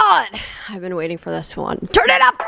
God! I've been waiting for this one. Turn it up!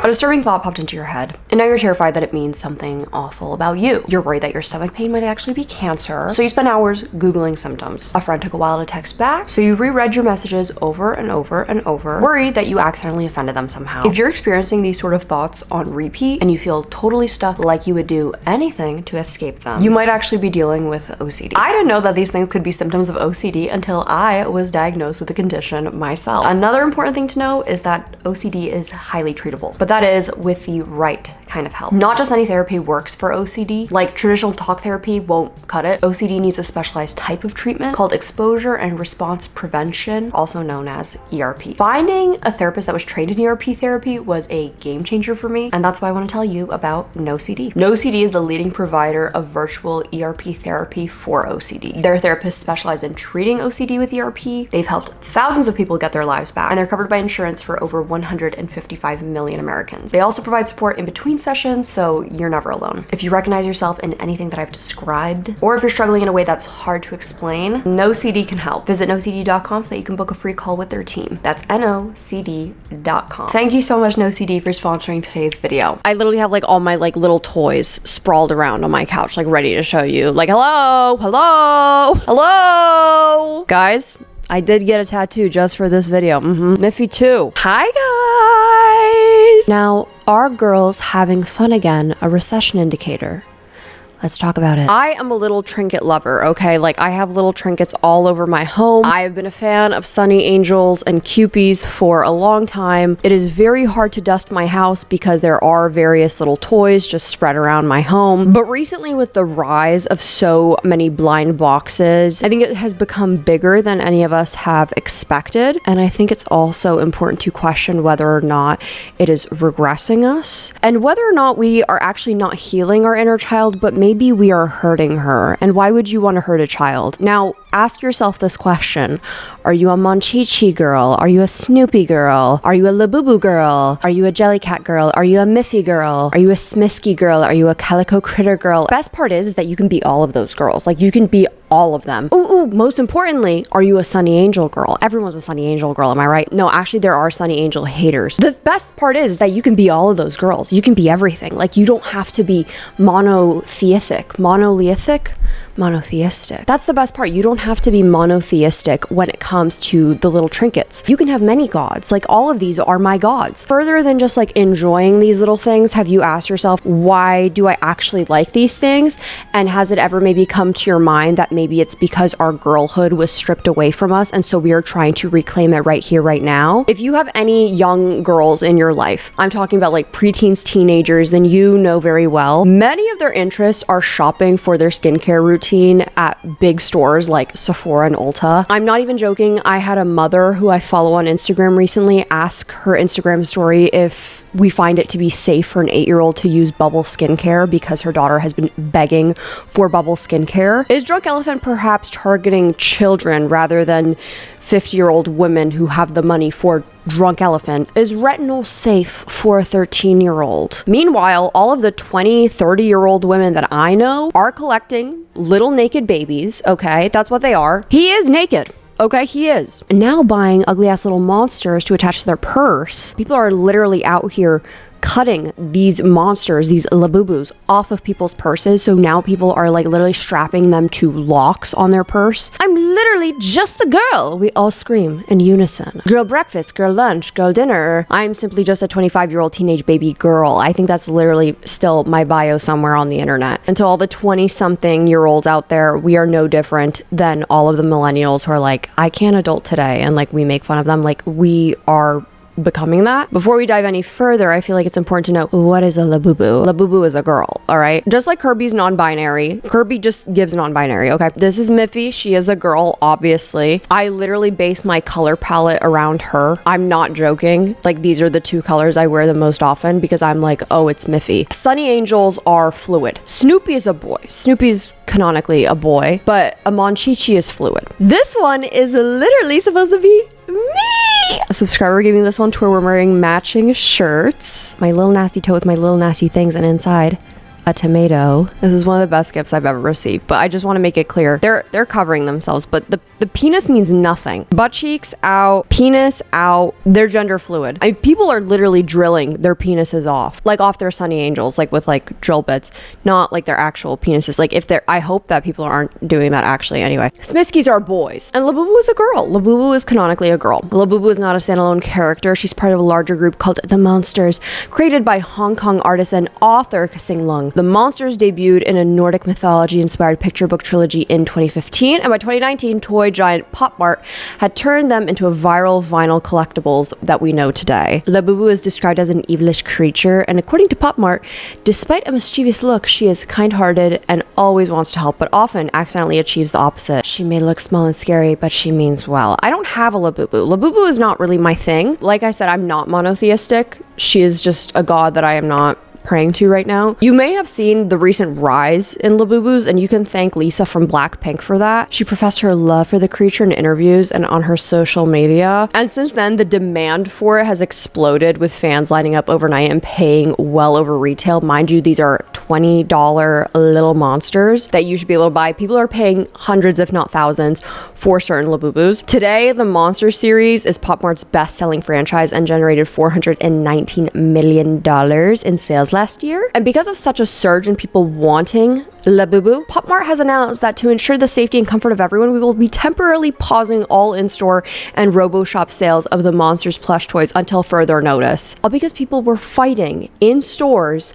A disturbing thought popped into your head, and now you're terrified that it means something awful about you. You're worried that your stomach pain might actually be cancer, so you spend hours Googling symptoms. A friend took a while to text back, so you reread your messages over and over and over, worried that you accidentally offended them somehow. If you're experiencing these sort of thoughts on repeat, and you feel totally stuck like you would do anything to escape them, you might actually be dealing with OCD. I didn't know that these things could be symptoms of OCD until I was diagnosed with the condition myself. Another important thing to know is that OCD is highly treatable, but that is with the right kind of help. Not just any therapy works for OCD. Like traditional talk therapy won't cut it. OCD needs a specialized type of treatment called exposure and response prevention, also known as ERP. Finding a therapist that was trained in ERP therapy was a game changer for me, and that's why I want to tell you about NoCD. NoCD is the leading provider of virtual ERP therapy for OCD. Their therapists specialize in treating OCD with ERP. They've helped thousands of people get their lives back, and they're covered by insurance for over 155 million Americans. They also provide support in between sessions, so you're never alone. If you recognize yourself in anything that I've described, or if you're struggling in a way that's hard to explain, NoCD can help. Visit nocd.com so that you can book a free call with their team. That's nocd.com. Thank you so much, NoCD, for sponsoring today's video. I literally have like all my like little toys sprawled around on my couch, like ready to show you. Like, hello, hello, hello. Guys, I did get a tattoo just for this video. Miffy too. Hi guys. Now, are girls having fun again a recession indicator? Let's talk about it. I am a little trinket lover, okay? Like, I have little trinkets all over my home. I have been a fan of Sonny Angels and Kewpies for a long time. It is very hard to dust my house because there are various little toys just spread around my home. But recently, with the rise of so many blind boxes, I think it has become bigger than any of us have expected. And I think it's also important to question whether or not it is regressing us, and whether or not we are actually not healing our inner child, but maybe we are hurting her. And why would you want to hurt a child? Now, ask yourself this question. Are you a Monchichis girl? Are you a Snoopy girl? Are you a Labubu girl? Are you a Jellycat girl? Are you a Miffy girl? Are you a Smiskis girl? Are you a Calico Critter girl? Best part is that you can be all of those girls. Like, you can be all of them. Ooh, most importantly, are you a Sonny Angel girl? Everyone's a Sonny Angel girl, am I right? No, actually, there are Sonny Angel haters. The best part is that you can be all of those girls. You can be everything. Like, you don't have to be monotheistic. That's the best part. You don't have to be monotheistic when it comes to the little trinkets. You can have many gods. Like, all of these are my gods. Further than just like enjoying these little things, have you asked yourself, why do I actually like these things? And has it ever maybe come to your mind that maybe it's because our girlhood was stripped away from us, and so we are trying to reclaim it right here, right now? If you have any young girls in your life, I'm talking about like preteens, teenagers, then you know very well, many of their interests are shopping for their skincare routine at big stores like Sephora and Ulta. I'm not even joking. I had a mother who I follow on Instagram recently ask her Instagram story if we find it to be safe for an 8-year-old to use bubble skincare because her daughter has been begging for bubble skincare. Is Drunk Elephant perhaps targeting children rather than 50-year-old women who have the money for Drunk Elephant? Is retinol safe for a 13-year-old? Meanwhile, all of the 20, 30-year-old women that I know are collecting little naked babies, okay? That's what they are. He is naked. Okay, he is. And now buying ugly ass little monsters to attach to their purse. People are literally out here cutting these monsters, these Labubus, off of people's purses. So now people are like literally strapping them to locks on their purse. I'm literally just a girl. We all scream in unison. Girl breakfast, girl lunch, girl dinner. I'm simply just a 25-year-old teenage baby girl. I think that's literally still my bio somewhere on the internet. And to all the 20-something-year-olds out there, we are no different than all of the millennials who are like, I can't adult today. And like, we make fun of them. Like, we are becoming that. Before we dive any further, I feel like it's important to know, what is a Labubu? Labubu is a girl, all right? Just like Kirby's non-binary. Kirby just gives non-binary, okay? This is Miffy. She is a girl, obviously. I literally base my color palette around her. I'm not joking. Like, these are the two colors I wear the most often because I'm like, oh, it's Miffy. Sonny Angels are fluid. Snoopy is a boy. Snoopy's canonically a boy, but a Monchichis is fluid. This one is literally supposed to be me. A subscriber gave me this one to where we're wearing matching shirts. My little nasty toe with my little nasty things, and inside a tomato. This is one of the best gifts I've ever received, but I just want to make it clear. They're covering themselves, but the penis means nothing. Butt cheeks out, penis out, they're gender fluid. People are literally drilling their penises off, like off their Sonny Angels, like with like drill bits, not like their actual penises. Like if they're, I hope that people aren't doing that actually anyway. Smiskis are boys, and Labubu is a girl. Labubu is canonically a girl. Labubu is not a standalone character. She's part of a larger group called The Monsters, created by Hong Kong artist and author Sing Lung. The Monsters debuted in a Nordic mythology-inspired picture book trilogy in 2015, and by 2019, toy giant Pop Mart had turned them into a viral vinyl collectibles that we know today. Labubu is described as an evilish creature, and according to Pop Mart, despite a mischievous look, she is kind-hearted and always wants to help, but often accidentally achieves the opposite. She may look small and scary, but she means well. I don't have a Labubu. Labubu is not really my thing. Like I said, I'm not monotheistic. She is just a god that I am not praying to right now. You may have seen the recent rise in Labubus, and you can thank Lisa from Blackpink for that. She professed her love for the creature in interviews and on her social media, and since then the demand for it has exploded, with fans lining up overnight and paying well over retail. Mind you, these are $20 little monsters that you should be able to buy. People are paying hundreds if not thousands for certain Labubus. Today, the Monster series is Pop Mart's best-selling franchise and generated $419 million in sales last year. And because of such a surge in people wanting Labubu, Pop Mart has announced that to ensure the safety and comfort of everyone, we will be temporarily pausing all in-store and RoboShop sales of the Monsters plush toys until further notice. All because people were fighting in stores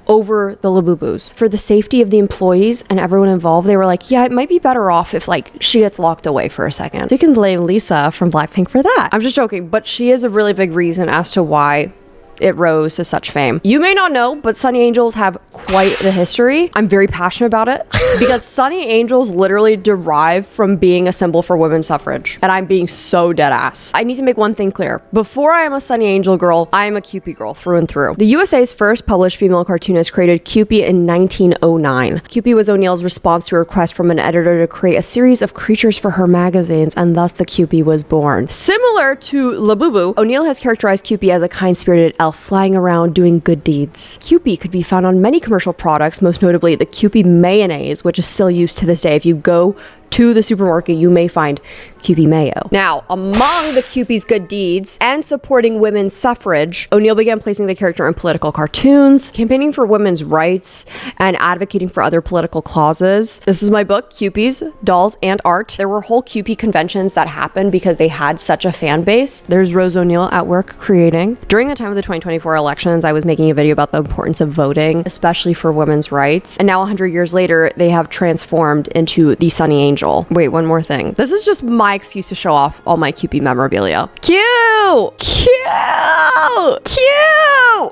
over the Labubus. For the safety of the employees and everyone involved, they were like, yeah, it might be better off if like she gets locked away for a second. So you can blame Lisa from Blackpink for that. I'm just joking, but she is a really big reason as to why it rose to such fame. You may not know, but Sonny Angels have quite the history. I'm very passionate about it because Sonny Angels literally derive from being a symbol for women's suffrage. And I'm being so dead ass. I need to make one thing clear. Before I am a Sonny Angel girl, I am a Kewpie girl through and through. The USA's first published female cartoonist created Kewpie in 1909. Kewpie was O'Neill's response to a request from an editor to create a series of creatures for her magazines, and thus the Kewpie was born. Similar to Labubu, O'Neill has characterized Kewpie as a kind-spirited elf flying around doing good deeds. Kewpie could be found on many commercial products, most notably the Kewpie mayonnaise, which is still used to this day. If you go to the supermarket, you may find Kewpie mayo. Now, among the Kewpie's good deeds and supporting women's suffrage, O'Neill began placing the character in political cartoons, campaigning for women's rights, and advocating for other political causes. This is my book, Kewpies, Dolls, and Art. There were whole Kewpie conventions that happened because they had such a fan base. There's Rose O'Neill at work creating. During the time of the 2024 elections, I was making a video about the importance of voting, especially for women's rights. And now 100 years later, they have transformed into the Sonny Angel. Wait, one more thing. This is just my excuse to show off all my Kewpie memorabilia. Cute!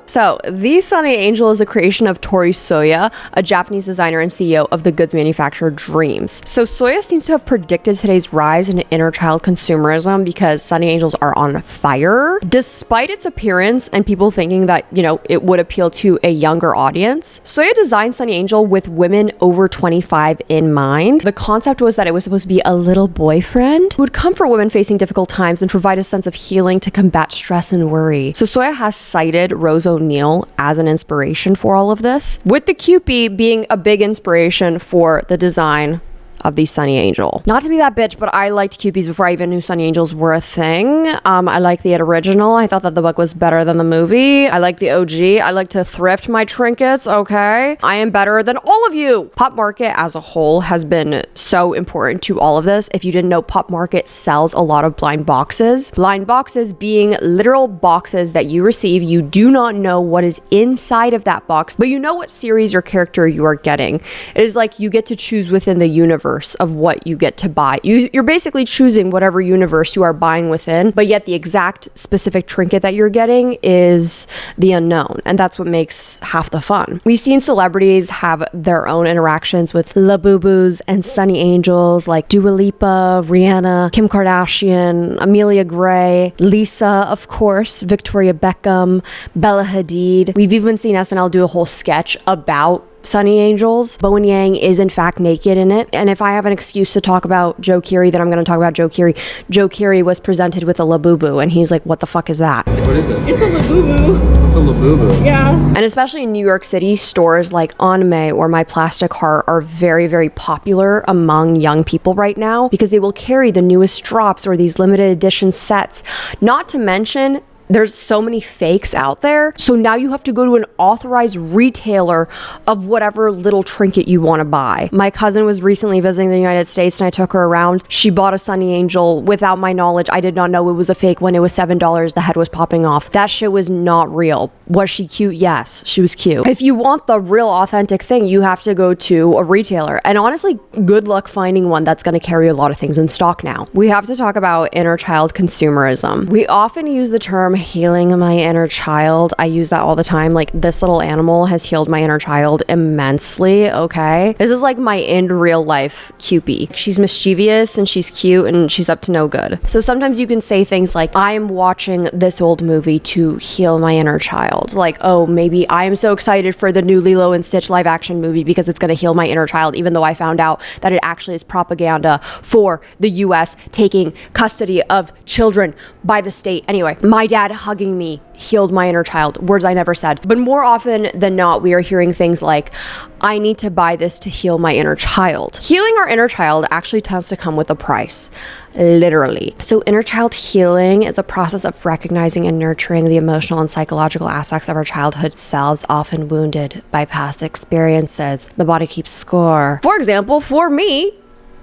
So, the Sonny Angel is a creation of Tori Soya, a Japanese designer and CEO of the goods manufacturer Dreams. So, Soya seems to have predicted today's rise in inner child consumerism because Sonny Angels are on fire. Despite its appearance and people thinking that, you know, it would appeal to a younger audience, Soya designed Sonny Angel with women over 25 in mind. The concept was that it was supposed to be a little boyfriend who would comfort women facing difficult times and provide a sense of healing to combat stress and worry. So Soya has cited Rose O'Neill as an inspiration for all of this, with the Kewpie being a big inspiration for the design of the Sonny Angel. Not to be that bitch, but I liked Kewpies before I even knew Sonny Angels were a thing. I liked the original. I thought that the book was better than the movie. I like the OG. I like to thrift my trinkets, okay? I am better than all of you. Pop Market as a whole has been so important to all of this. If you didn't know, Pop Market sells a lot of blind boxes. Blind boxes being literal boxes that you receive. You do not know what is inside of that box, but you know what series or character you are getting. It is like you get to choose within the universe of what you get to buy. You're basically choosing whatever universe you are buying within, but yet the exact specific trinket that you're getting is the unknown, and that's what makes half the fun. We've seen celebrities have their own interactions with Labubus and Sonny Angels, like Dua Lipa, Rihanna, Kim Kardashian, Amelia Gray, Lisa, of course, Victoria Beckham, Bella Hadid. We've even seen SNL do a whole sketch about Sonny Angels, Bowen Yang is in fact naked in it. And if I have an excuse to talk about Joe Keery, then I'm going to talk about Joe Keery. Joe Keery was presented with a Labubu, and he's like, what the fuck is that? What is it? It's a Labubu. It's a Labubu. Yeah. And especially in New York City, stores like Anime or My Plastic Heart are very, very popular among young people right now because they will carry the newest drops or these limited edition sets. Not to mention, there's so many fakes out there. So now you have to go to an authorized retailer of whatever little trinket you want to buy. My cousin was recently visiting the United States and I took her around. She bought a Sonny Angel without my knowledge. I did not know it was a fake when it was $7. The head was popping off. That shit was not real. Was she cute? Yes, she was cute. If you want the real authentic thing, you have to go to a retailer. And honestly, good luck finding one that's going to carry a lot of things in stock now. We have to talk about inner child consumerism. We often use the term healing my inner child. I use that all the time. Like, this little animal has healed my inner child immensely, okay? This is like my in real life Kewpie. She's mischievous and she's cute and she's up to no good. So sometimes you can say things like, I am watching this old movie to heal my inner child. Like, oh, maybe I am so excited for the new Lilo and Stitch live action movie because it's going to heal my inner child, even though I found out that it actually is propaganda for the US taking custody of children by the state. Anyway, my dad hugging me healed my inner child. Words I never said. But more often than not, we are hearing things like, I need to buy this to heal my inner child. Healing our inner child actually tends to come with a price, literally. So inner child healing is a process of recognizing and nurturing the emotional and psychological aspects of our childhood selves, often wounded by past experiences. The body keeps score. For example, for me,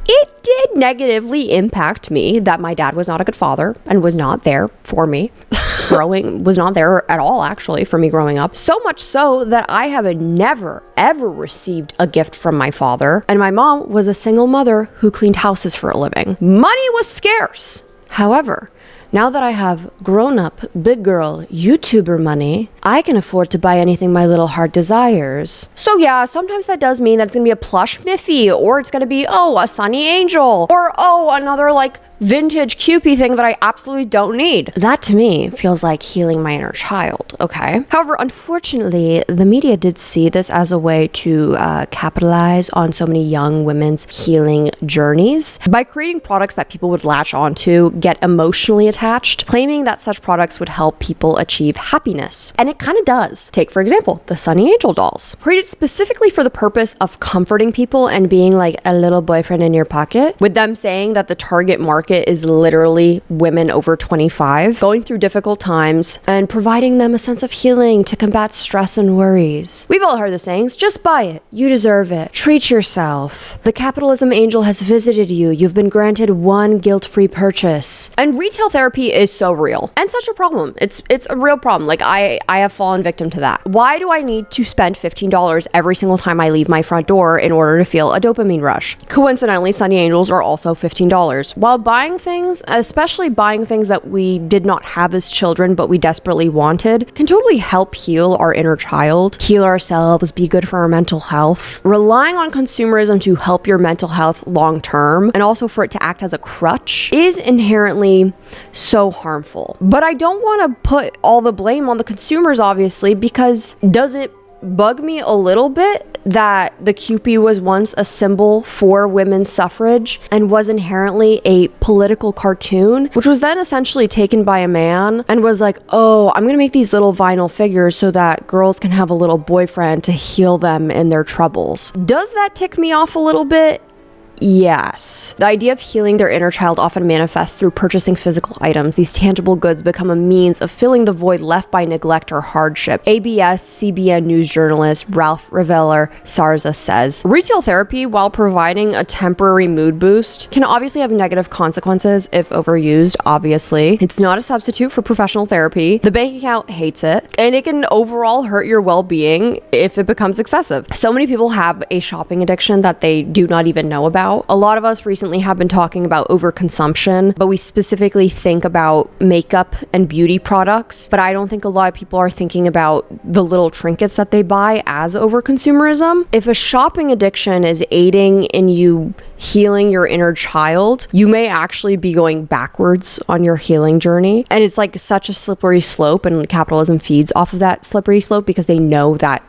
it did negatively impact me that my dad was not a good father and was not there for me. Was not there at all, actually, for me growing up. So much so that I have never, ever received a gift from my father. And my mom was a single mother who cleaned houses for a living. Money was scarce. However, now that I have grown up, big girl, YouTuber money, I can afford to buy anything my little heart desires. So yeah, sometimes that does mean that it's gonna be a plush Miffy, or it's gonna be, oh, a Sonny Angel, or oh, another like vintage Kewpie thing that I absolutely don't need. That to me feels like healing my inner child, okay? However, unfortunately, the media did see this as a way to capitalize on so many young women's healing journeys by creating products that people would latch onto, get emotionally attached, claiming that such products would help people achieve happiness. And it kind of does. Take, for example, the Sonny Angel dolls. Created specifically for the purpose of comforting people and being like a little boyfriend in your pocket, with them saying that the target market is literally women over 25 going through difficult times and providing them a sense of healing to combat stress and worries. We've all heard the sayings, just buy it, you deserve it, treat yourself. The capitalism angel has visited you, you've been granted one guilt-free purchase. And retail therapy is so real and such a problem. It's a real problem. Like I have fallen victim to that. Why do I need to spend $15 every single time I leave my front door in order to feel a dopamine rush? Coincidentally, Sonny Angels are also $15. While buying things, especially buying things that we did not have as children but we desperately wanted, can totally help heal our inner child, heal ourselves, be good for our mental health. Relying on consumerism to help your mental health long term and also for it to act as a crutch is inherently so harmful. But I don't want to put all the blame on the consumers, obviously, because does it bug me a little bit that the Kewpie was once a symbol for women's suffrage and was inherently a political cartoon, which was then essentially taken by a man and was like, oh, I'm gonna make these little vinyl figures so that girls can have a little boyfriend to heal them in their troubles. Does that tick me off a little bit? Yes. The idea of healing their inner child often manifests through purchasing physical items. These tangible goods become a means of filling the void left by neglect or hardship. ABS-CBN news journalist Ralph Reveller Sarza says, retail therapy, while providing a temporary mood boost, can obviously have negative consequences if overused, obviously. It's not a substitute for professional therapy. The bank account hates it, and it can overall hurt your well-being if it becomes excessive. So many people have a shopping addiction that they do not even know about. A lot of us recently have been talking about overconsumption, but we specifically think about makeup and beauty products. But I don't think a lot of people are thinking about the little trinkets that they buy as overconsumerism. If a shopping addiction is aiding in you healing your inner child, you may actually be going backwards on your healing journey. And it's like such a slippery slope, and capitalism feeds off of that slippery slope because they know that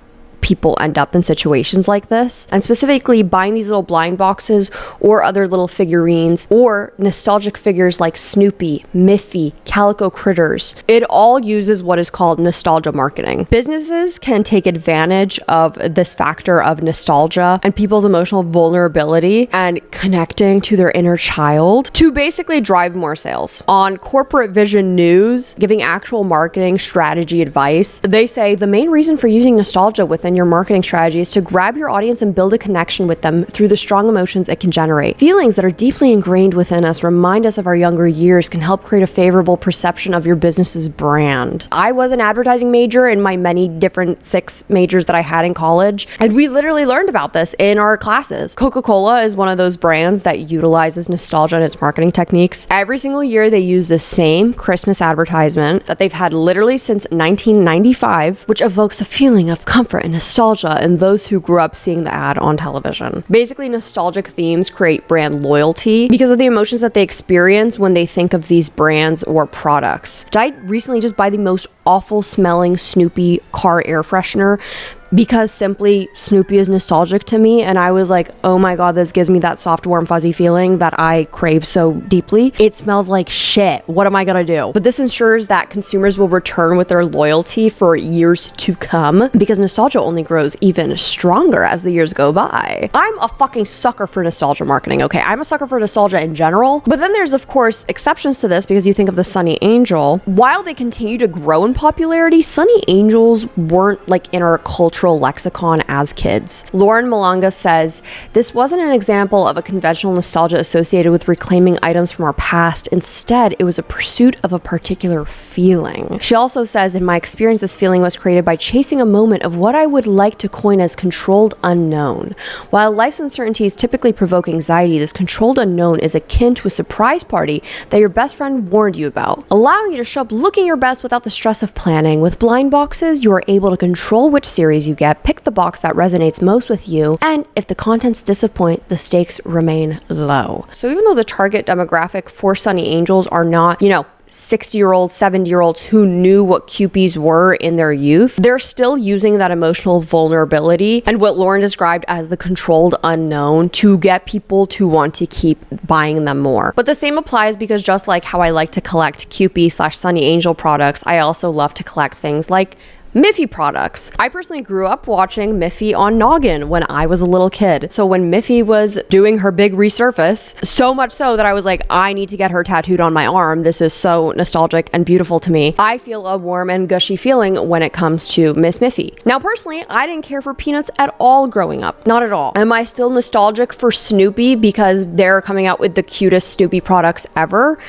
people end up in situations like this. And specifically buying these little blind boxes or other little figurines or nostalgic figures like Snoopy, Miffy, Calico Critters. It all uses what is called nostalgia marketing. Businesses can take advantage of this factor of nostalgia and people's emotional vulnerability and connecting to their inner child to basically drive more sales. On Corporate Vision News, giving actual marketing strategy advice, they say the main reason for using nostalgia within your marketing strategy is to grab your audience and build a connection with them through the strong emotions it can generate. Feelings that are deeply ingrained within us remind us of our younger years, can help create a favorable perception of your business's brand. I was an advertising major in my many different 6 majors that I had in college, and we literally learned about this in our classes. Coca-Cola is one of those brands that utilizes nostalgia in its marketing techniques. Every single year they use the same Christmas advertisement that they've had literally since 1995, which evokes a feeling of comfort and nostalgia in those who grew up seeing the ad on television. Basically, nostalgic themes create brand loyalty because of the emotions that they experience when they think of these brands or products. Did I recently just buy the most awful smelling Snoopy car air freshener because simply Snoopy is nostalgic to me, and I was like, oh my god, this gives me that soft, warm, fuzzy feeling that I crave so deeply. It smells like shit. What am I gonna do? But this ensures that consumers will return with their loyalty for years to come because nostalgia only grows even stronger as the years go by. I'm a fucking sucker for nostalgia marketing, okay? I'm a sucker for nostalgia in general, but then there's of course exceptions to this because you think of the Sonny Angel. While they continue to grow in popularity, Sonny Angels weren't like in our cultural lexicon as kids. Lauren Malanga says, this wasn't an example of a conventional nostalgia associated with reclaiming items from our past. Instead, it was a pursuit of a particular feeling. She also says, in my experience, this feeling was created by chasing a moment of what I would like to coin as controlled unknown. While life's uncertainties typically provoke anxiety, this controlled unknown is akin to a surprise party that your best friend warned you about, allowing you to show up looking your best without the stress of planning. With blind boxes, you are able to control which series you get, pick the box that resonates most with you, and if the contents disappoint, the stakes remain low. So even though the target demographic for Sonny Angels are not, 60-year-olds, 70-year-olds who knew what Kewpies were in their youth, they're still using that emotional vulnerability and what Lauren described as the controlled unknown to get people to want to keep buying them more. But the same applies because just like how I like to collect Kewpie/Sonny Angel products, I also love to collect things like Miffy products. I personally grew up watching Miffy on Noggin when I was a little kid. So when Miffy was doing her big resurface, so much so that I was like, I need to get her tattooed on my arm. This is so nostalgic and beautiful to me. I feel a warm and gushy feeling when it comes to Miss Miffy. Now, personally, I didn't care for Peanuts at all growing up. Not at all. Am I still nostalgic for Snoopy because they're coming out with the cutest Snoopy products ever?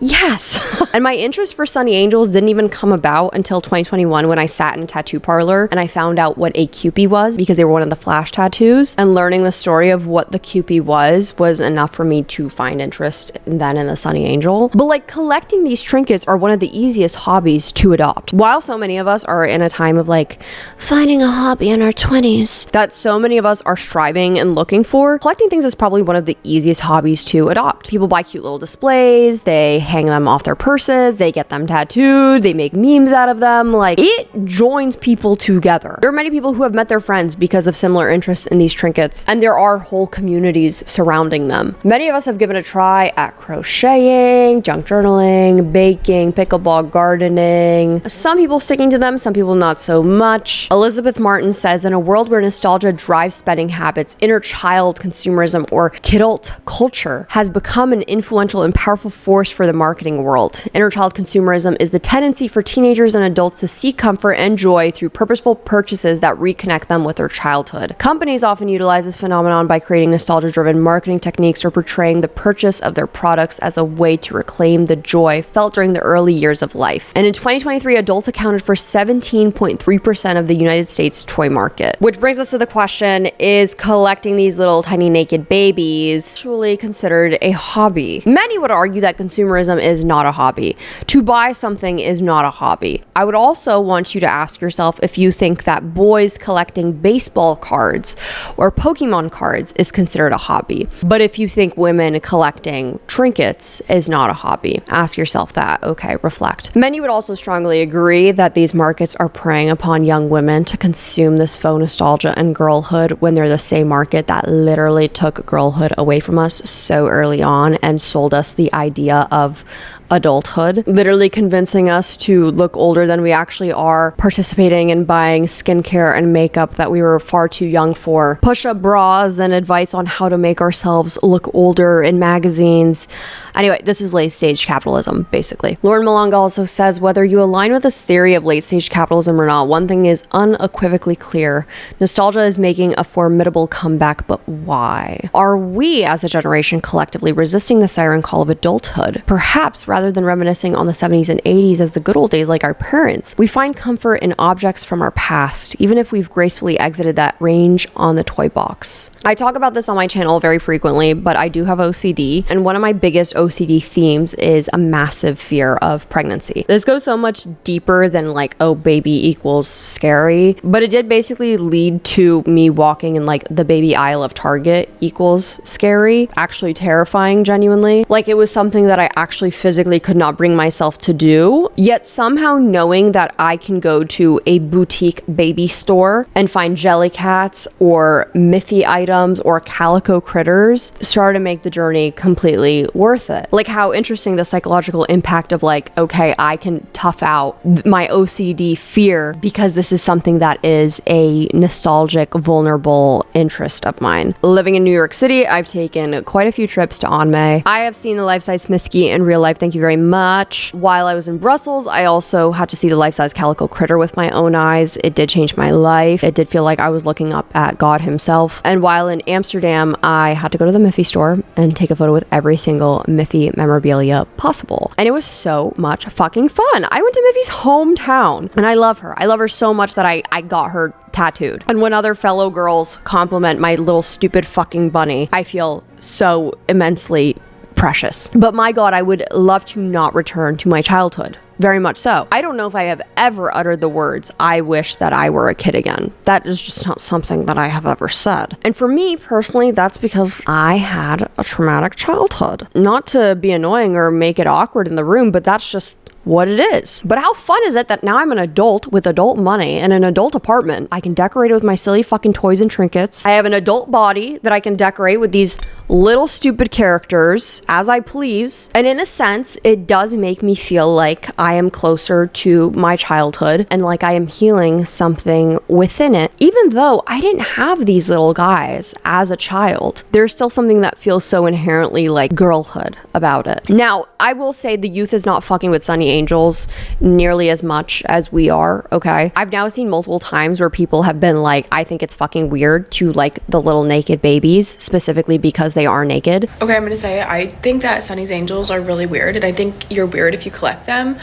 Yes. And my interest for Sonny Angels didn't even come about until 2021 when I sat in a tattoo parlor and I found out what a Kewpie was because they were one of the flash tattoos, and learning the story of what the Kewpie was enough for me to find interest then in the Sonny Angel. But like, collecting these trinkets are one of the easiest hobbies to adopt. While so many of us are in a time of like finding a hobby in our 20s that so many of us are striving and looking for, collecting things is probably one of the easiest hobbies to adopt. People buy cute little displays, they hang them off their purses, they get them tattooed, they make memes out of them. Like, it joins people together. There are many people who have met their friends because of similar interests in these trinkets, and there are whole communities surrounding them. Many of us have given a try at crocheting, junk journaling, baking, pickleball, gardening. Some people sticking to them, some people not so much. Elizabeth Martin says, in a world where nostalgia drives spending habits, inner child consumerism or kidult culture has become an influential and powerful force for the marketing world. Inner child consumerism is the tendency for teenagers and adults to seek comfort and joy through purposeful purchases that reconnect them with their childhood. Companies often utilize this phenomenon by creating nostalgia-driven marketing techniques or portraying the purchase of their products as a way to reclaim the joy felt during the early years of life. And in 2023, adults accounted for 17.3% of the United States toy market. Which brings us to the question, is collecting these little tiny naked babies actually considered a hobby? Many would argue that consumerism consumerism is not a hobby. To buy something is not a hobby. I would also want you to ask yourself if you think that boys collecting baseball cards or Pokemon cards is considered a hobby. But if you think women collecting trinkets is not a hobby, ask yourself that. Okay, reflect. Many would also strongly agree that these markets are preying upon young women to consume this faux nostalgia and girlhood when they're the same market that literally took girlhood away from us so early on and sold us the idea of adulthood, literally convincing us to look older than we actually are, participating in buying skincare and makeup that we were far too young for, push-up bras and advice on how to make ourselves look older in magazines. Anyway, this is late-stage capitalism, basically. Lauren Malanga also says, whether you align with this theory of late-stage capitalism or not, one thing is unequivocally clear. Nostalgia is making a formidable comeback, but why? Are we, as a generation, collectively resisting the siren call of adulthood? Perhaps, rather than reminiscing on the 70s and 80s as the good old days like our parents, we find comfort in objects from our past, even if we've gracefully exited that range on the toy box. I talk about this on my channel very frequently, but I do have OCD, and one of my biggest OCD themes is a massive fear of pregnancy. This goes so much deeper than like, oh, baby equals scary, but it did basically lead to me walking in like the baby aisle of Target equals scary, actually terrifying, genuinely. Like it was something that I actually physically could not bring myself to do, yet somehow knowing that I can go to a boutique baby store and find Jellycats or Miffy items or Calico Critters started to make the journey completely worth it. Like how interesting the psychological impact of like, okay, I can tough out my OCD fear because this is something that is a nostalgic, vulnerable interest of mine. Living in New York City, I've taken quite a few trips to Anmei. I have seen the life-size Smiskis in real life, thank you very much. While I was in Brussels, I also had to see the life-size Calico Critter with my own eyes. It did change my life. It did feel like I was looking up at God himself. And while in Amsterdam, I had to go to the Miffy store and take a photo with every single Miffy memorabilia possible. And it was so much fucking fun. I went to Miffy's hometown and I love her. I love her so much that I got her tattooed. And when other fellow girls compliment my little stupid fucking bunny, I feel so immensely precious. But my God, I would love to not return to my childhood. Very much so. I don't know if I have ever uttered the words, I wish that I were a kid again. That is just not something that I have ever said. And for me personally, that's because I had a traumatic childhood. Not to be annoying or make it awkward in the room, but that's just what it is. But how fun is it that now I'm an adult with adult money and an adult apartment? I can decorate it with my silly fucking toys and trinkets. I have an adult body that I can decorate with these little stupid characters as I please. And in a sense, it does make me feel like I am closer to my childhood and like I am healing something within it. Even though I didn't have these little guys as a child, there's still something that feels so inherently like girlhood about it. Now, I will say the youth is not fucking with Sonny Angels nearly as much as we are, okay? I've now seen multiple times where people have been like, I think it's fucking weird to like the little naked babies, specifically because they are naked. Okay, I'm gonna say, I think that Sonny's Angels are really weird, and I think you're weird if you collect them.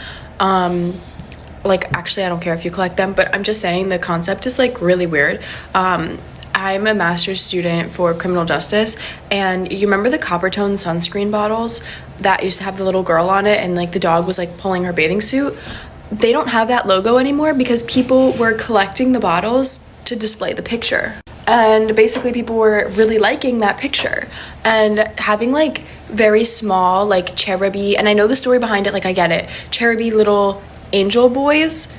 Like, actually, I don't care if you collect them, but I'm just saying the concept is like really weird. I'm a master's student for criminal justice, and you remember the Coppertone sunscreen bottles that used to have the little girl on it and like the dog was like pulling her bathing suit? They don't have that logo anymore because people were collecting the bottles to display the picture. And basically people were really liking that picture and having like very small like cheruby, and I know the story behind it, like I get it, cheruby little angel boys,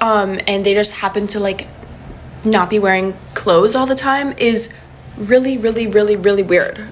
and they just happen to like not be wearing clothes all the time is really, really, really, really weird.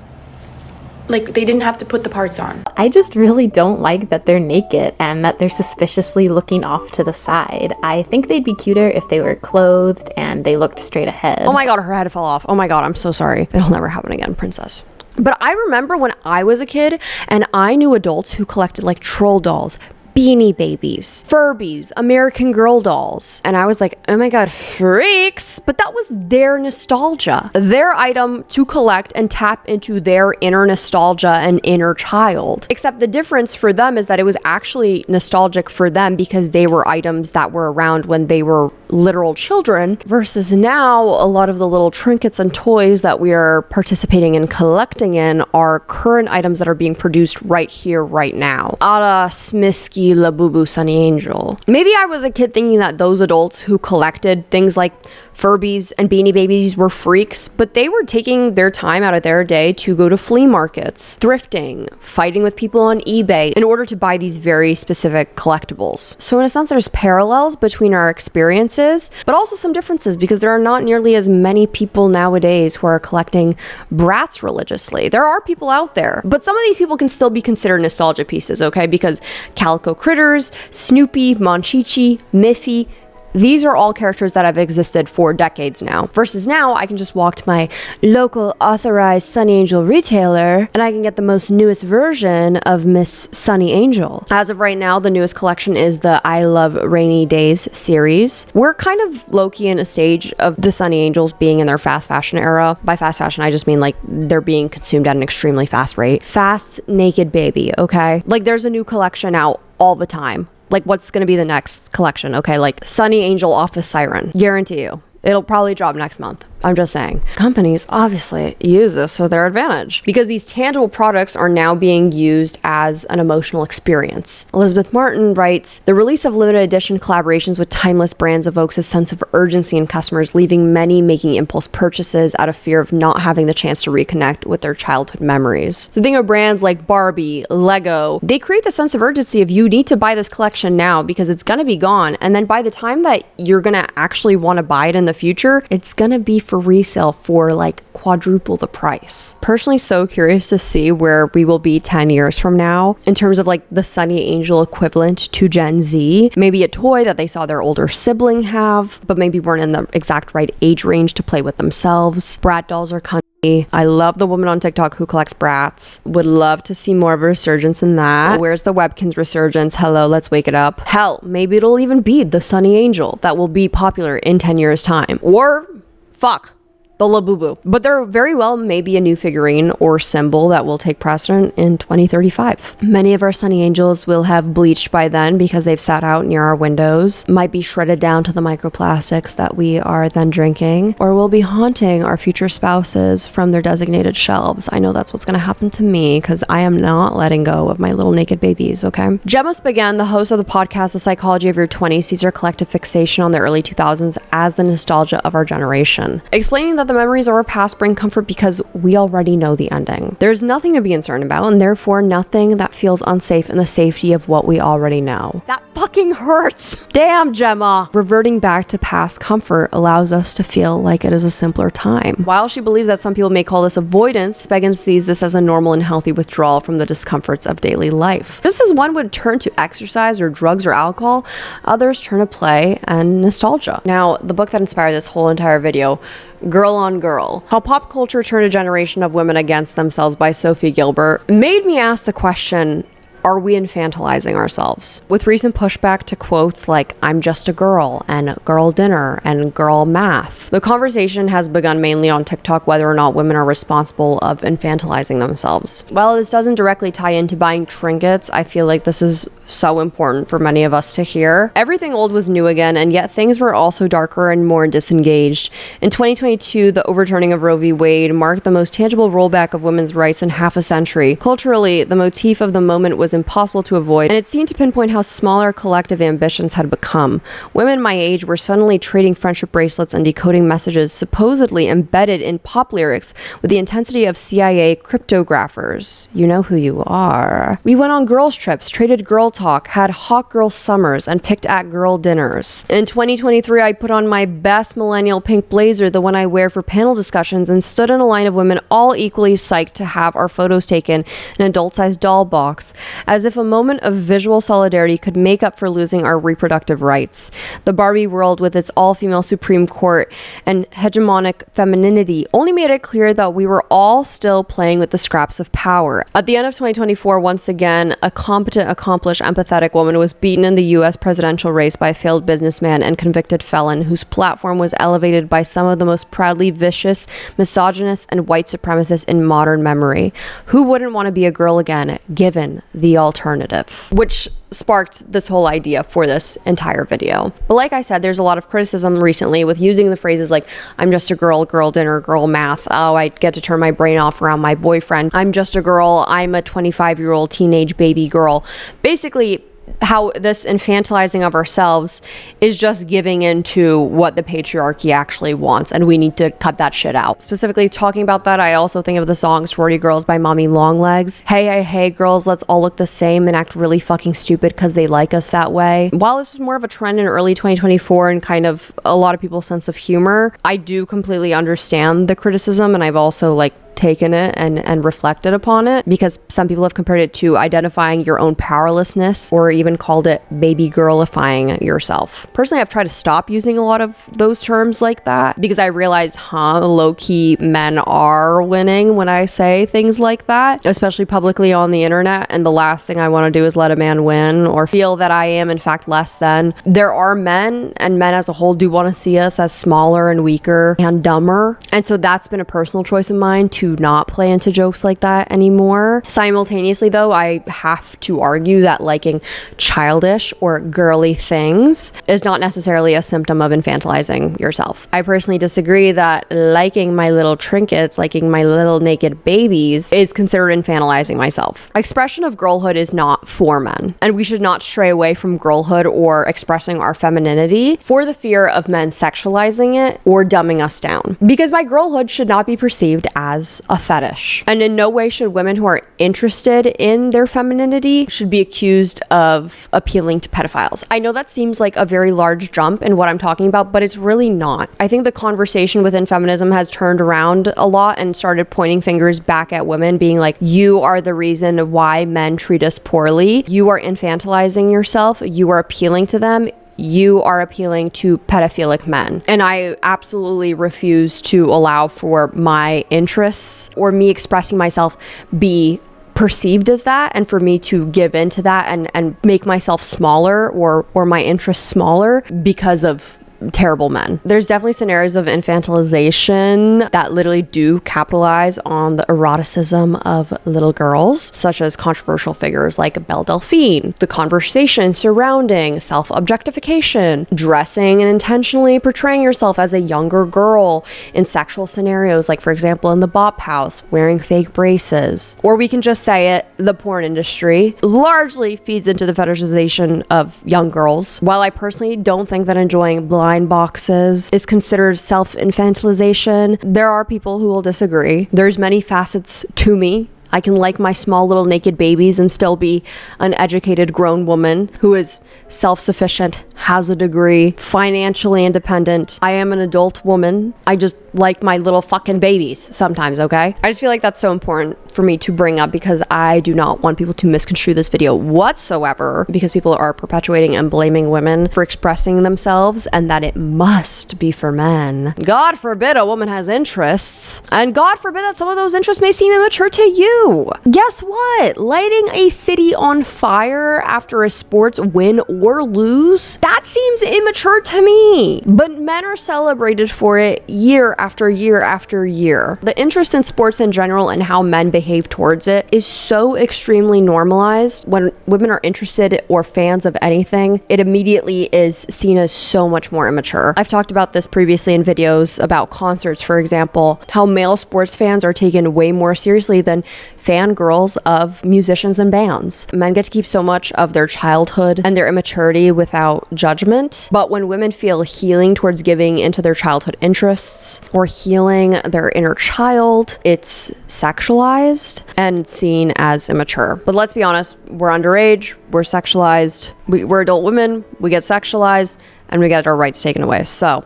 Like, they didn't have to put the parts on. I just really don't like that they're naked and that they're suspiciously looking off to the side. I think they'd be cuter if they were clothed and they looked straight ahead. Oh my God, her head fell off. Oh my God, I'm so sorry. It'll never happen again, princess. But I remember when I was a kid and I knew adults who collected like troll dolls, Beanie Babies, Furbies, American Girl dolls. And I was like, oh my God, freaks. But that was their nostalgia, their item to collect and tap into their inner nostalgia and inner child. Except the difference for them is that it was actually nostalgic for them because they were items that were around when they were literal children, versus now a lot of the little trinkets and toys that we are participating in collecting in are current items that are being produced right here, right now. A la Smiskis, Labubu, Sonny Angel. Maybe I was a kid thinking that those adults who collected things like Furbies and Beanie Babies were freaks, but they were taking their time out of their day to go to flea markets, thrifting, fighting with people on eBay in order to buy these very specific collectibles. So in a sense, there's parallels between our experiences, but also some differences because there are not nearly as many people nowadays who are collecting Bratz religiously. There are people out there, but some of these people can still be considered nostalgia pieces, okay? Because Calico Critters, Snoopy, Monchichis, Miffy, these are all characters that have existed for decades now. Versus now, I can just walk to my local authorized Sonny Angel retailer and I can get the most newest version of Miss Sonny Angel. As of right now, the newest collection is the I Love Rainy Days series. We're kind of low-key in a stage of the Sonny Angels being in their fast fashion era. By fast fashion, I just mean like they're being consumed at an extremely fast rate. Fast naked baby, okay? Like there's a new collection out all the time. Like, what's going to be the next collection? Okay, like Sonny Angel Office Siren. Guarantee you. It'll probably drop next month. I'm just saying. Companies obviously use this to their advantage because these tangible products are now being used as an emotional experience. Elizabeth Martin writes, the release of limited edition collaborations with timeless brands evokes a sense of urgency in customers, leaving many making impulse purchases out of fear of not having the chance to reconnect with their childhood memories. So think of brands like Barbie, Lego. They create the sense of urgency of you need to buy this collection now because it's going to be gone. And then by the time that you're going to actually want to buy it in the future, it's going to be for resale for like quadruple the price. Personally, so curious to see where we will be 10 years from now in terms of like the Sonny Angel equivalent to Gen Z. Maybe a toy that they saw their older sibling have, but maybe weren't in the exact right age range to play with themselves. Brat dolls are cunty. I love the woman on TikTok who collects brats. Would love to see more of a resurgence in that. Where's the Webkins resurgence? Hello, let's wake it up. Hell, maybe it'll even be the Sonny Angel that will be popular in 10 years time. Or fuck, the Labubu. But there very well may be a new figurine or symbol that will take precedent in 2035. Many of our Sonny Angels will have bleached by then because they've sat out near our windows, might be shredded down to the microplastics that we are then drinking, or will be haunting our future spouses from their designated shelves. I know that's what's going to happen to me because I am not letting go of my little naked babies, okay? Gemma Spigen, the host of the podcast The Psychology of Your 20s, sees her collective fixation on the early 2000s as the nostalgia of our generation, explaining that the memories of our past bring comfort because we already know the ending. There's nothing to be concerned about, and therefore nothing that feels unsafe in the safety of what we already know. That fucking hurts! Damn, Gemma! Reverting back to past comfort allows us to feel like it is a simpler time. While she believes that some people may call this avoidance, Spigen sees this as a normal and healthy withdrawal from the discomforts of daily life. Just as one would turn to exercise or drugs or alcohol, others turn to play and nostalgia. Now, the book that inspired this whole entire video, Girl on Girl, How Pop Culture Turned a Generation of Women Against Themselves by Sophie Gilbert, made me ask the question, are we infantilizing ourselves? With recent pushback to quotes like, I'm just a girl, and girl dinner, and girl math, the conversation has begun mainly on TikTok whether or not women are responsible of infantilizing themselves. While this doesn't directly tie into buying trinkets, I feel like this is so important for many of us to hear. Everything old was new again, and yet things were also darker and more disengaged. In 2022, the overturning of Roe v. Wade marked the most tangible rollback of women's rights in half a century. Culturally, the motif of the moment was impossible to avoid, and it seemed to pinpoint how small our collective ambitions had become. Women my age were suddenly trading friendship bracelets and decoding messages supposedly embedded in pop lyrics with the intensity of CIA cryptographers. You know who you are. We went on girls' trips, traded girl talk, had hot girl summers, and picked at girl dinners. In 2023, I put on my best millennial pink blazer, the one I wear for panel discussions, and stood in a line of women all equally psyched to have our photos taken in an adult-sized doll box, as if a moment of visual solidarity could make up for losing our reproductive rights. The Barbie world, with its all-female Supreme Court and hegemonic femininity, only made it clear that we were all still playing with the scraps of power. At the end of 2024, once again, a competent, accomplished, empathetic woman was beaten in the US presidential race by a failed businessman and convicted felon whose platform was elevated by some of the most proudly vicious, misogynist, and white supremacists in modern memory. Who wouldn't want to be a girl again, given the alternative? Which sparked this whole idea for this entire video. But like I said, there's a lot of criticism recently with using the phrases like, I'm just a girl, girl dinner, girl math. Oh, I get to turn my brain off around my boyfriend. I'm just a girl. I'm a 25-year-old teenage baby girl. Basically, how this infantilizing of ourselves is just giving into what the patriarchy actually wants, and we need to cut that shit out. Specifically talking about that, I also think of the song Sorority Girls by Mommy Longlegs. Hey, hey, hey, girls, let's all look the same and act really fucking stupid because they like us that way. While this was more of a trend in early 2024 and kind of a lot of people's sense of humor, I do completely understand the criticism, and I've also taken it and reflected upon it, because some people have compared it to identifying your own powerlessness or even called it baby girlifying yourself. Personally, I've tried to stop using a lot of those terms like that because I realized, low-key men are winning when I say things like that, especially publicly on the internet, and the last thing I want to do is let a man win or feel that I am in fact less than. There are men, and men as a whole do want to see us as smaller and weaker and dumber, and so that's been a personal choice of mine to not play into jokes like that anymore. Simultaneously though, I have to argue that liking childish or girly things is not necessarily a symptom of infantilizing yourself. I personally disagree that liking my little trinkets, liking my little naked babies is considered infantilizing myself. Expression of girlhood is not for men, and we should not stray away from girlhood or expressing our femininity for the fear of men sexualizing it or dumbing us down, because my girlhood should not be perceived as a fetish, and in no way should women who are interested in their femininity should be accused of appealing to pedophiles. I know that seems like a very large jump in what I'm talking about, but it's really not. I think the conversation within feminism has turned around a lot and started pointing fingers back at women, being like, you are the reason why men treat us poorly. You are infantilizing yourself. You are appealing to them. You are appealing to pedophilic men. And I absolutely refuse to allow for my interests or me expressing myself be perceived as that, and for me to give into that and make myself smaller or my interests smaller because of terrible men. There's definitely scenarios of infantilization that literally do capitalize on the eroticism of little girls, such as controversial figures like Belle Delphine, the conversation surrounding self-objectification, dressing and intentionally portraying yourself as a younger girl in sexual scenarios, like for example in the Bop House, wearing fake braces. Or we can just say it, the porn industry largely feeds into the fetishization of young girls. While I personally don't think that enjoying blind boxes is considered self-infantilization, there are people who will disagree. There's many facets to me. I can like my small little naked babies and still be an educated grown woman who is self-sufficient, has a degree, financially independent. I am an adult woman. I just like my little fucking babies sometimes, okay? I just feel like that's so important for me to bring up because I do not want people to misconstrue this video whatsoever, because people are perpetuating and blaming women for expressing themselves and that it must be for men. God forbid a woman has interests, and God forbid that some of those interests may seem immature to you. Guess what? Lighting a city on fire after a sports win or lose, that seems immature to me. But men are celebrated for it year after year after year. The interest in sports in general and how men behave towards it is so extremely normalized. When women are interested or fans of anything, it immediately is seen as so much more immature. I've talked about this previously in videos about concerts, for example, how male sports fans are taken way more seriously than fangirls of musicians and bands. Men get to keep so much of their childhood and their immaturity without judgment, but when women feel healing towards giving into their childhood interests or healing their inner child, it's sexualized and seen as immature. But let's be honest, we're underage, we're sexualized, we're adult women, we get sexualized, and we get our rights taken away. So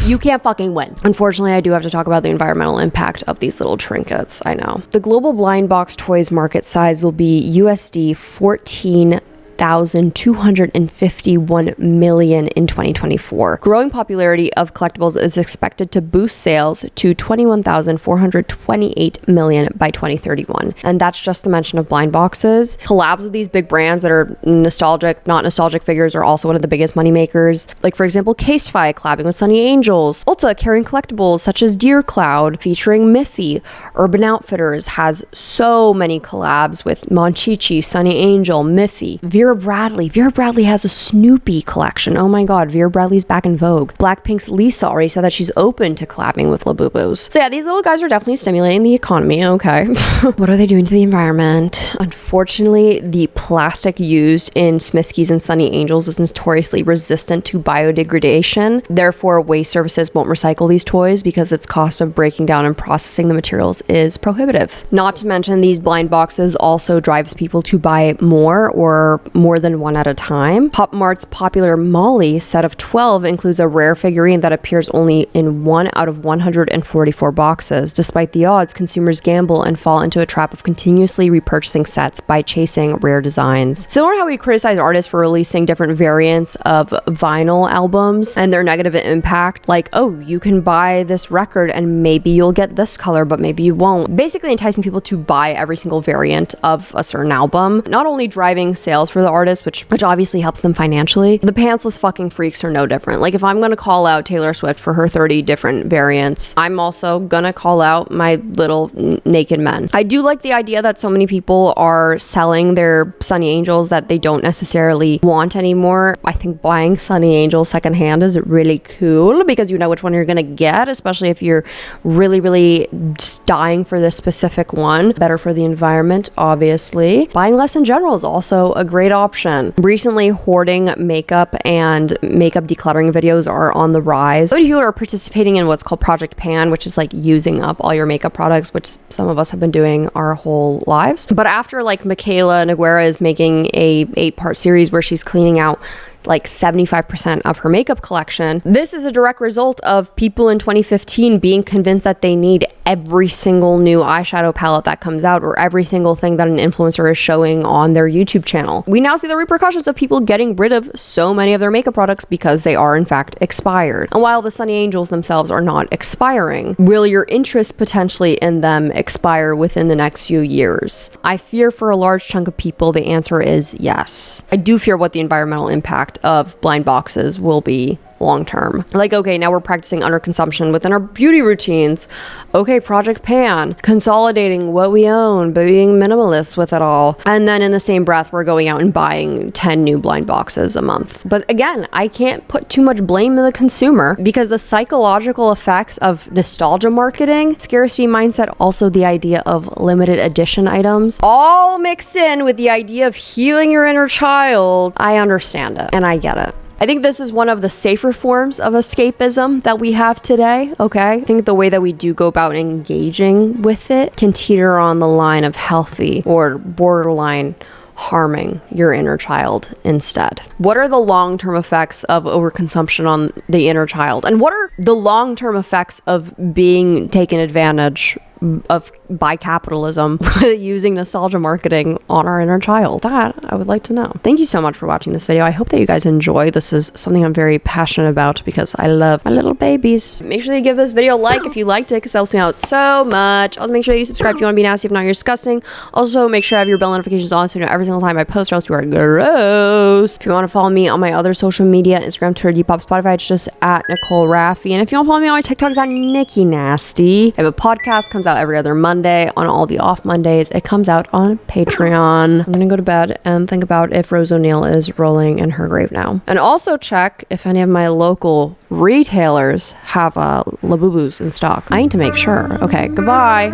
you can't fucking win. Unfortunately, I do have to talk about the environmental impact of these little trinkets. I know. The global blind box toys market size will be USD 14 1,251 million in 2024. Growing popularity of collectibles is expected to boost sales to 21,428 million by 2031. And that's just the mention of blind boxes. Collabs with these big brands that are nostalgic, not nostalgic figures are also one of the biggest money makers. Like, for example, Case-Fi collabing with Sonny Angels. Ulta carrying collectibles such as Deer Cloud featuring Miffy. Urban Outfitters has so many collabs with Monchichis, Sonny Angel, Miffy. Vera Bradley has a Snoopy collection. Oh my god, Vera Bradley's back in vogue. Blackpink's Lisa already said that she's open to collabing with Labubus. So yeah, these little guys are definitely stimulating the economy, okay. What are they doing to the environment? Unfortunately, the plastic used in Smiskis and Sonny Angels is notoriously resistant to biodegradation. Therefore, waste services won't recycle these toys because its cost of breaking down and processing the materials is prohibitive. Not to mention, these blind boxes also drives people to buy more or more than one at a time. Pop Mart's popular Molly set of 12 includes a rare figurine that appears only in 1 out of 144 boxes. Despite the odds, consumers gamble and fall into a trap of continuously repurchasing sets by chasing rare designs. Similar to how we criticize artists for releasing different variants of vinyl albums and their negative impact, like, oh, you can buy this record and maybe you'll get this color, but maybe you won't. Basically enticing people to buy every single variant of a certain album, not only driving sales for the artist, which obviously helps them financially. The pantsless fucking freaks are no different. Like, if I'm gonna call out Taylor Swift for her 30 different variants, I'm also gonna call out my little naked men. I do like the idea that so many people are selling their Sonny Angels that they don't necessarily want anymore. I think buying Sonny Angels secondhand is really cool because you know which one you're gonna get, especially if you're really dying for this specific one. Better for the environment, obviously. Buying less in general is also a great option. Recently, hoarding makeup and makeup decluttering videos are on the rise. So many people are participating in what's called Project Pan, which is like using up all your makeup products, which some of us have been doing our whole lives. But after, like, Michaela Noguera is making a 8-part series where she's cleaning out like 75% of her makeup collection. This is a direct result of people in 2015 being convinced that they need every single new eyeshadow palette that comes out or every single thing that an influencer is showing on their YouTube channel. We now see the repercussions of people getting rid of so many of their makeup products because they are in fact expired. And while the Sonny Angels themselves are not expiring, will your interest potentially in them expire within the next few years? I fear for a large chunk of people the answer is yes. I do fear what the environmental impact of blind boxes will be long term. Like, okay, now we're practicing underconsumption within our beauty routines. Okay, Project Pan, consolidating what we own, but being minimalist with it all. And then in the same breath, we're going out and buying 10 new blind boxes a month. But again, I can't put too much blame on the consumer because the psychological effects of nostalgia marketing, scarcity mindset, also the idea of limited edition items, all mixed in with the idea of healing your inner child. I understand it and I get it. I think this is one of the safer forms of escapism that we have today, okay? I think the way that we do go about engaging with it can teeter on the line of healthy or borderline harming your inner child instead. What are the long-term effects of overconsumption on the inner child? And what are the long-term effects of being taken advantage of by capitalism using nostalgia marketing on our inner child? That I would like to know. Thank you so much for watching this video. I hope that you guys enjoy. This is something I'm very passionate about because I love my little babies. Make sure that you give this video a like if you liked it because it helps me out so much. Also, make sure that you subscribe if you want to be nasty. If not, you're disgusting. Also, make sure I have your bell notifications on so you know every single time I post, or else you are gross. If you want to follow me on my other social media, Instagram, Twitter, Depop, Spotify, it's just at Nicole Rafiee. And if you want to follow me on my TikTok, it's at Nikki Nasty. I have a podcast, comes out every other Monday. On all the off Mondays, it comes out on Patreon. I'm gonna go to bed and think about if Rose O'Neal is rolling in her grave now. And also check if any of my local retailers have Labubus in stock. I need to make sure. Okay, goodbye.